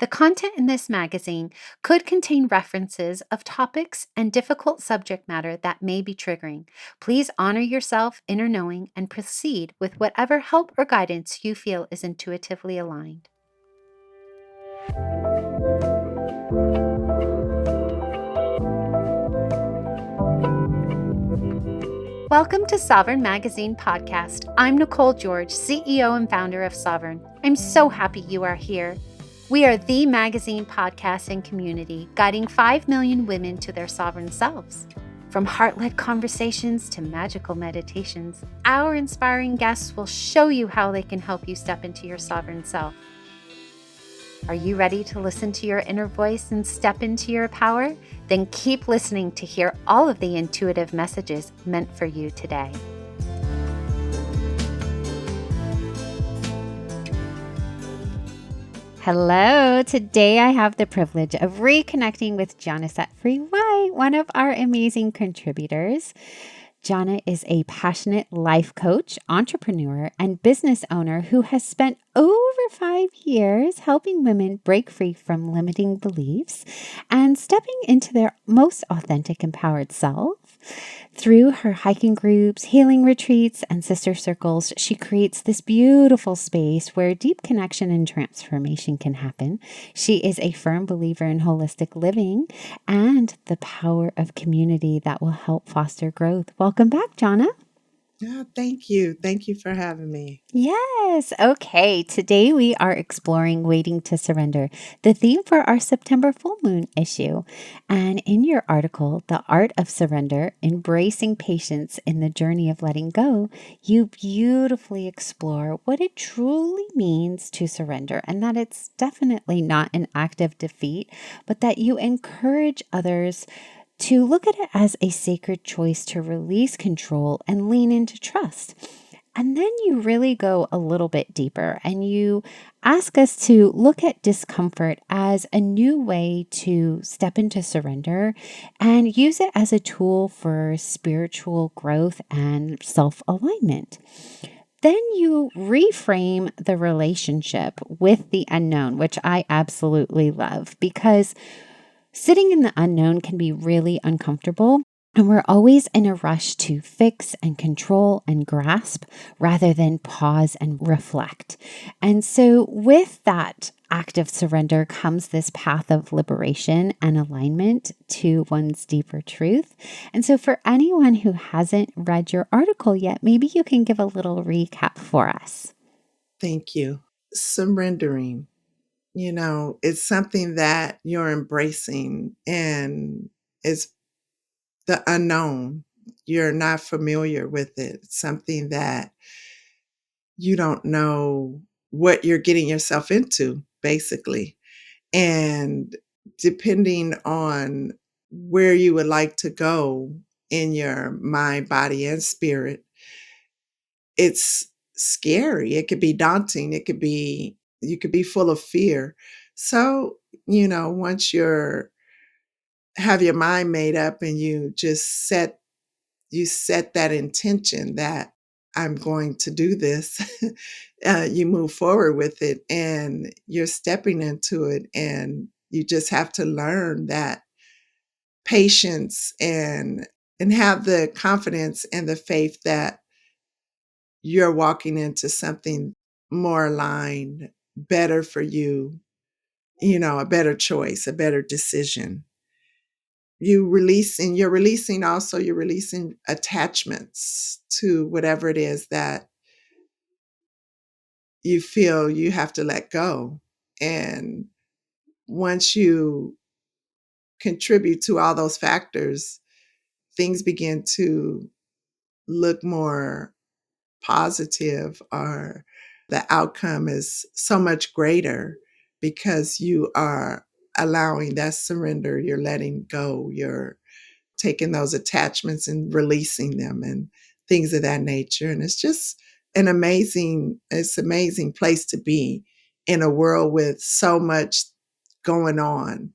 The content in this magazine could contain references of topics and difficult subject matter that may be triggering. Please honor yourself, inner knowing, and proceed with whatever help or guidance you feel is intuitively aligned. Welcome to Sovereign Magazine Podcast. I'm Nicole George, CEO and founder of Sovereign. I'm so happy you are here. We are the magazine podcast and community guiding 5 million women to their sovereign selves. From heart-led conversations to magical meditations, our inspiring guests will show you how they can help you step into your sovereign self. Are you ready to listen to your inner voice and step into your power? Then keep listening to hear all of the intuitive messages meant for you today. Hello. Today I have the privilege of reconnecting with Johnna Setfree, one of our amazing contributors. Johnna is a passionate life coach, entrepreneur, and business owner who has spent over 5 years helping women break free from limiting beliefs and stepping into their most authentic, empowered self. Through her hiking groups, healing retreats, and sister circles, she creates this beautiful space where deep connection and transformation can happen. She is a firm believer in holistic living and the power of community that will help foster growth. Welcome back, Johnna. Yeah, thank you. Thank you for having me. Yes. Okay. Today we are exploring Waiting to Surrender, the theme for our September full moon issue. And in your article, The Art of Surrender, Embracing Patience in the Journey of Letting Go, you beautifully explore what it truly means to surrender and that it's definitely not an act of defeat, but that you encourage others to look at it as a sacred choice to release control and lean into trust. And then you really go a little bit deeper and you ask us to look at discomfort as a new way to step into surrender and use it as a tool for spiritual growth and self-alignment. Then you reframe the relationship with the unknown, which I absolutely love because sitting in the unknown can be really uncomfortable, and we're always in a rush to fix and control and grasp rather than pause and reflect. And so with that act of surrender comes this path of liberation and alignment to one's deeper truth. And so for anyone who hasn't read your article yet, maybe you can give a little recap for us. Thank you. Surrendering, it's something that you're embracing and it's the unknown. You're not familiar with it. It's something that you don't know what you're getting yourself into, basically. And depending on where you would like to go in your mind, body, and spirit, it's scary. It could be daunting. You could be full of fear. So, once have your mind made up and you set that intention that I'm going to do this, you move forward with it and you're stepping into it, and you just have to learn that patience and have the confidence and the faith that you're walking into something more aligned, better for you, a better choice, a better decision. You're releasing attachments to whatever it is that you feel you have to let go. And once you contribute to all those factors, things begin to look more positive, or the outcome is so much greater because you are allowing that surrender. You're letting go. You're taking those attachments and releasing them and things of that nature. And it's just it's amazing place to be in a world with so much going on.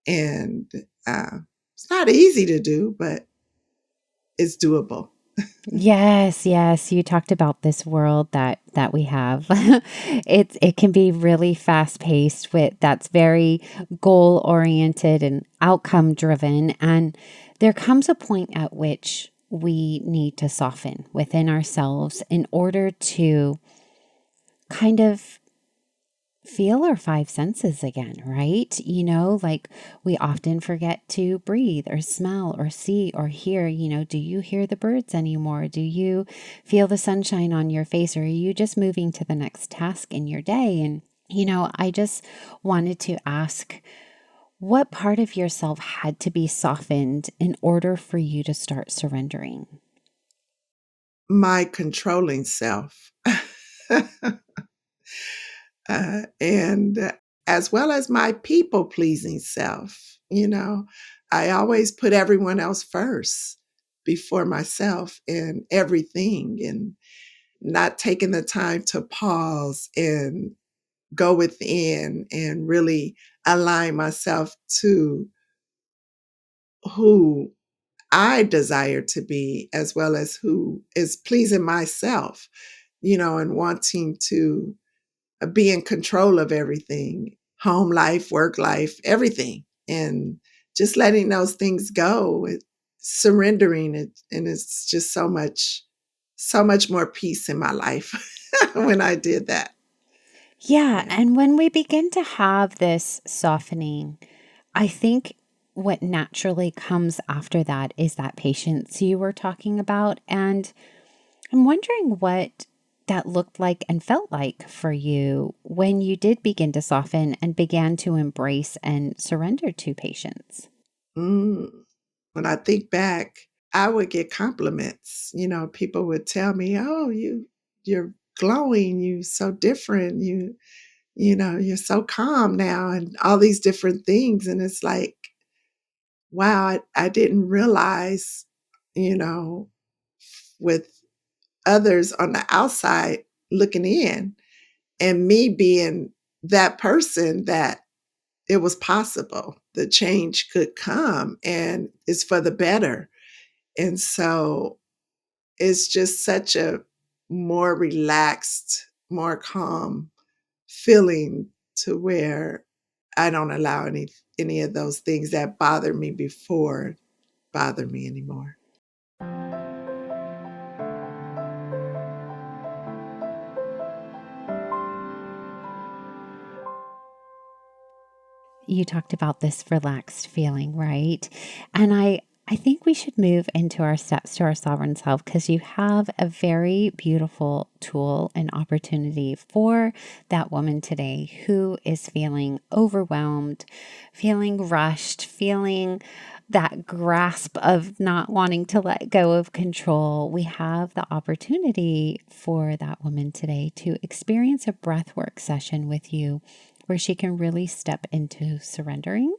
And it's not easy to do, but it's doable. Yes, yes, you talked about this world that we have. It can be really fast-paced with that's very goal-oriented and outcome-driven, and there comes a point at which we need to soften within ourselves in order to kind of feel our five senses again, right? Like we often forget to breathe or smell or see or hear. Do you hear the birds anymore? Do you feel the sunshine on your face? Or are you just moving to the next task in your day? And, I just wanted to ask what part of yourself had to be softened in order for you to start surrendering? My controlling self. And as well as my people pleasing self. I always put everyone else first before myself in everything, and not taking the time to pause and go within and really align myself to who I desire to be, as well as who is pleasing myself, and wanting to be in control of everything, home life, work life, everything. And just letting those things go, surrendering it. And it's just so much more peace in my life when I did that. Yeah. Yeah. And when we begin to have this softening, I think what naturally comes after that is that patience you were talking about. And I'm wondering what that looked like and felt like for you when you did begin to soften and began to embrace and surrender to patience. Mm. When I think back, I would get compliments. People would tell me, "Oh, you're glowing. You so different. You're so calm now," and all these different things. And it's like, wow, I didn't realize, you know, with others on the outside looking in, and me being that person, that it was possible. The change could come and it's for the better. And so it's just such a more relaxed, more calm feeling, to where I don't allow any of those things that bothered me before bother me anymore. You talked about this relaxed feeling, right? And I think we should move into our steps to our sovereign self because you have a very beautiful tool and opportunity for that woman today who is feeling overwhelmed, feeling rushed, feeling that grasp of not wanting to let go of control. We have the opportunity for that woman today to experience a breathwork session with you where she can really step into surrendering.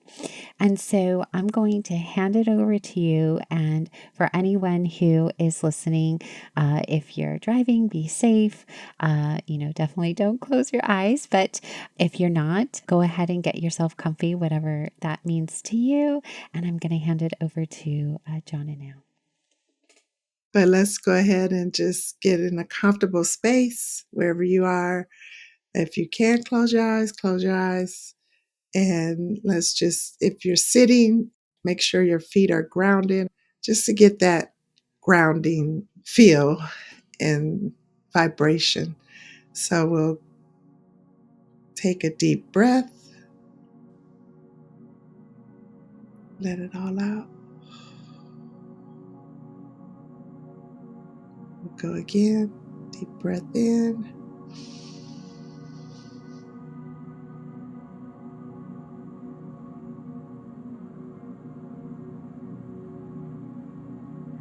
And so I'm going to hand it over to you. And for anyone who is listening, if you're driving, be safe. Definitely don't close your eyes. But if you're not, go ahead and get yourself comfy, whatever that means to you. And I'm going to hand it over to Johnna now. But let's go ahead and just get in a comfortable space wherever you are. If you can't close your eyes. And let's just, if you're sitting, make sure your feet are grounded, just to get that grounding feel and vibration. So we'll take a deep breath, let it all out. We'll go again. Deep breath in,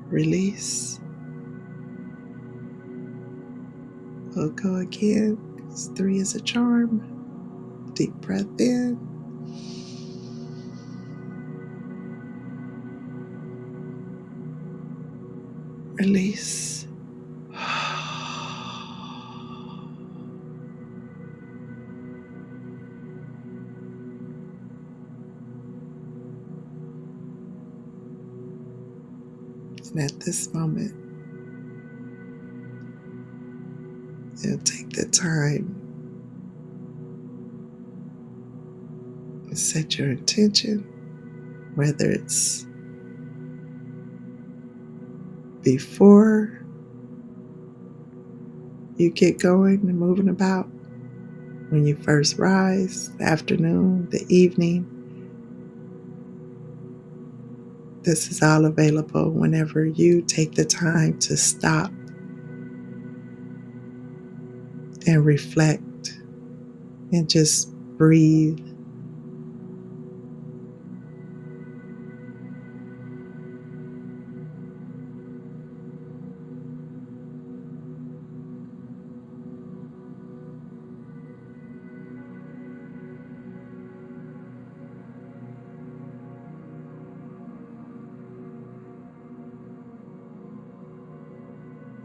release. We'll go again. 'Cause 3 is a charm. Deep breath in, release. And at this moment, take the time and set your intention, whether it's before you get going and moving about, when you first rise, the afternoon, the evening. This is all available whenever you take the time to stop and reflect and just breathe.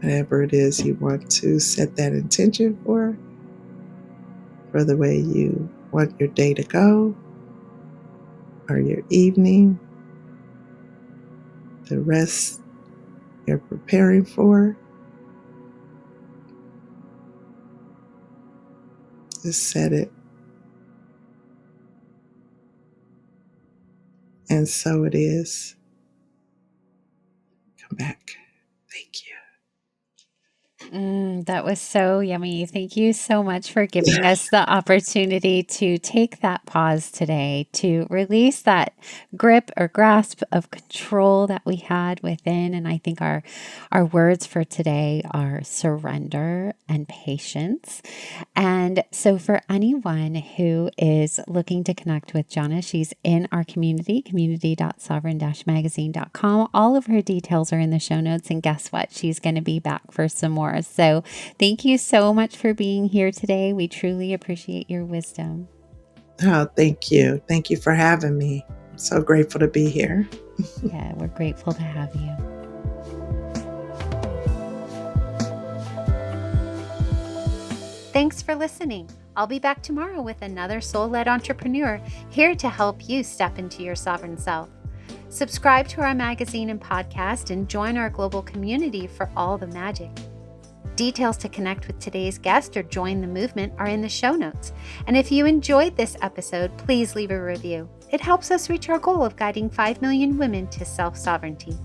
Whatever it is you want to set that intention for the way you want your day to go or your evening, the rest you're preparing for. Just set it. And so it is. Come back. Thank you. That was so yummy. Thank you so much for giving us the opportunity to take that pause today, to release that grip or grasp of control that we had within. And I think our words for today are surrender and patience. And so for anyone who is looking to connect with Johnna, she's in our community, community.sovereign-magazine.com. All of her details are in the show notes. And guess what? She's going to be back for some more. So thank you so much for being here today. We truly appreciate your wisdom. Oh, thank you. Thank you for having me. I'm so grateful to be here. Yeah, we're grateful to have you. Thanks for listening. I'll be back tomorrow with another soul-led entrepreneur here to help you step into your sovereign self. Subscribe to our magazine and podcast and join our global community for all the magic. Details to connect with today's guest or join the movement are in the show notes. And if you enjoyed this episode, please leave a review. It helps us reach our goal of guiding 5 million women to self-sovereignty.